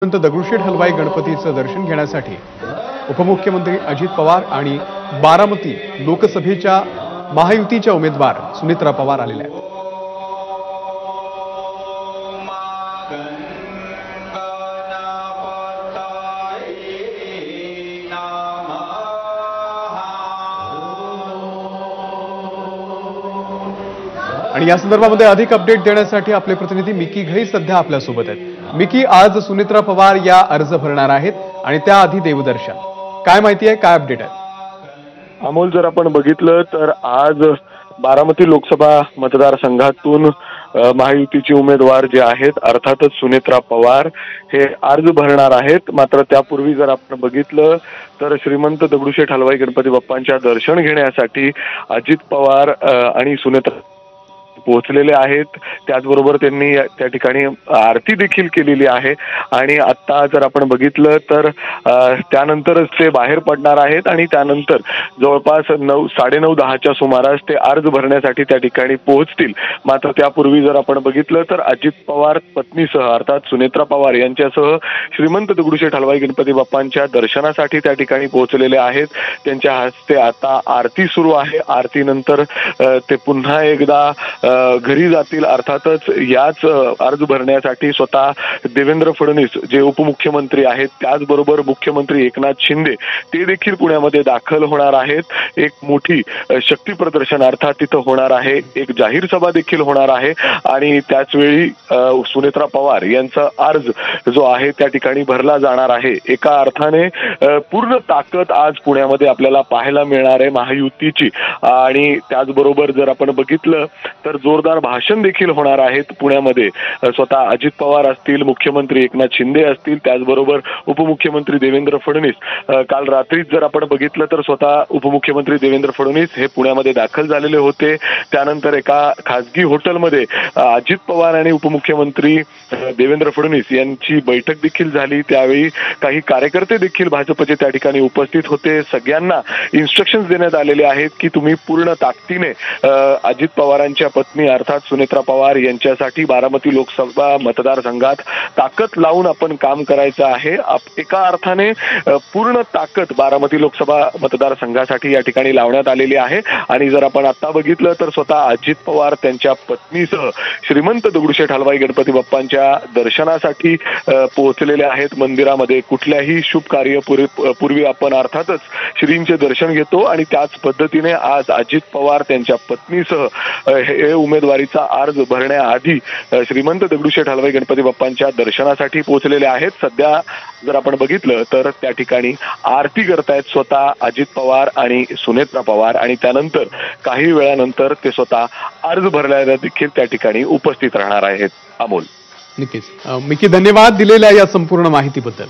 संत दगडूशेठ हलवाई गणपतीचं दर्शन घेण्यासाठी उपमुख्यमंत्री अजित पवार आणि बारामती लोकसभेच्या महायुतीच्या उमेदवार सुनेत्रा पवार आलेल्या आहेत। आणि या संदर्भामध्ये अधिक अपडेट देण्यासाठी आपले प्रतिनिधी मिकी घई सध्या आपल्या सोबत आहेत। मिकी, आज सुनेत्रा पवार या अर्ज भरणार आहेत आणि त्याआधी देवदर्शन, काय माहिती आहे, काय अपडेट आहे? अमोल, जर आपण बघितलं तर आज बारामती लोकसभा मतदारसंघातून महायुतीचे उमेदवार जे आहेत अर्थातच सुनेत्रा पवार हे अर्ज भरणार आहेत। मात्र त्यापूर्वी जर आपण बघितलं तर श्रीमंत दगडूशेठ हलवाई गणपती बाप्पांच्या दर्शन घेण्यासाठी अजित पवार आणि सुनेत्रा पोहोचलेले आहेत। त्याचबरोबर त्यांनी त्या ठिकाणी आरती देखील केलेली आहे आणि आता जर आपण बघितलं तर त्यानंतरच ते बाहेर पडणार आहेत आणि त्यानंतर जवळपास 9:30-10च्या सुमारास ते अर्ज भरण्यासाठी त्या ठिकाणी पोहोचतील। मात्र त्यापूर्वी जर आपण बघितलं तर अजित पवार पत्नीसह अर्थात सुनेत्रा पवार यांच्यासह श्रीमंत दगडूशेठ हलवाई गणपती बाप्पांच्या दर्शनासाठी त्या ठिकाणी पोहोचलेले आहेत। त्यांच्या हस्ते आता आरती सुरू आहे। आरतीनंतर ते पुन्हा एकदा घरी जातील। अर्थातच याच अर्ज भरण्यासाठी स्वतः देवेंद्र फडणवीस जे उपमुख्यमंत्री आहेत, त्याचबरोबर मुख्यमंत्री एकनाथ शिंदे ते देखील पुण्यामध्ये दाखल होणार आहेत। एक मोठी शक्ती प्रदर्शन अर्थात तिथं होणार आहे, एक जाहीर सभा देखील होणार आहे आणि त्याचवेळी सुनेत्रा पवार यांचा अर्ज जो आहे त्या ठिकाणी भरला जाणार आहे। एका अर्थाने पूर्ण ताकद आज पुण्यामध्ये आपल्याला पाहायला मिळणार आहे महायुतीची। आणि त्याचबरोबर जर आपण बघितलं तर जोरदार भाषण देखील होणार आहेत पुण्यामध्ये। स्वतः अजित पवार असतील, मुख्यमंत्री एकनाथ शिंदे असतील, त्याचबरोबर उपमुख्यमंत्री देवेंद्र फडणवीस काल रात्रीच जर आपण बघितलं तर स्वतः उपमुख्यमंत्री देवेंद्र फडणवीस हे पुण्यामध्ये दाखल झालेले होते। त्यानंतर एका खासगी हॉटेलमध्ये अजित पवार आणि उपमुख्यमंत्री देवेंद्र फडणवीस यांची बैठक देखील झाली। त्यावेळी काही कार्यकर्ते देखील भाजपचे त्या ठिकाणी उपस्थित होते। सगळ्यांना इन्स्ट्रक्शन्स देण्यात आलेले आहेत की तुम्ही पूर्ण ताकदीने अजित पवारांच्या पत्नी अर्थात सुनेत्रा पवार यांच्यासाठी बारामती लोकसभा मतदारसंघात ताकद लावून आपण काम करायचं आहे। एका अर्थाने पूर्ण ताकद बारामती लोकसभा मतदारसंघासाठी या ठिकाणी लावण्यात आलेली आहे। आणि जर आपण आता बघितलं तर स्वतः अजित पवार त्यांच्या पत्नीसह श्रीमंत दगडूशेठ हलवाई गणपती बाप्पांच्या दर्शनासाठी पोहोचलेले आहेत मंदिरामध्ये। कुठल्याही शुभ कार्य पूर्वी आपण अर्थातच श्रींचे दर्शन घेतो आणि त्याच पद्धतीने आज अजित पवार त्यांच्या पत्नीसह हे उमेदवारीचा अर्ज भरण्याआधी श्रीमंत दगडूशेठ हलवाई गणपती बाप्पांच्या दर्शनासाठी पोहोचलेले आहेत। सध्या जर आपण बघितलं तर त्या ठिकाणी आरती करतायत स्वतः अजित पवार आणि सुनेत्रा पवार आणि त्यानंतर काही वेळानंतर ते स्वतः अर्ज भरण्याला देखील त्या ठिकाणी उपस्थित राहणार आहेत। अमोल, नक्कीच मिकी, धन्यवाद दिलेल्या या संपूर्ण माहितीबद्दल।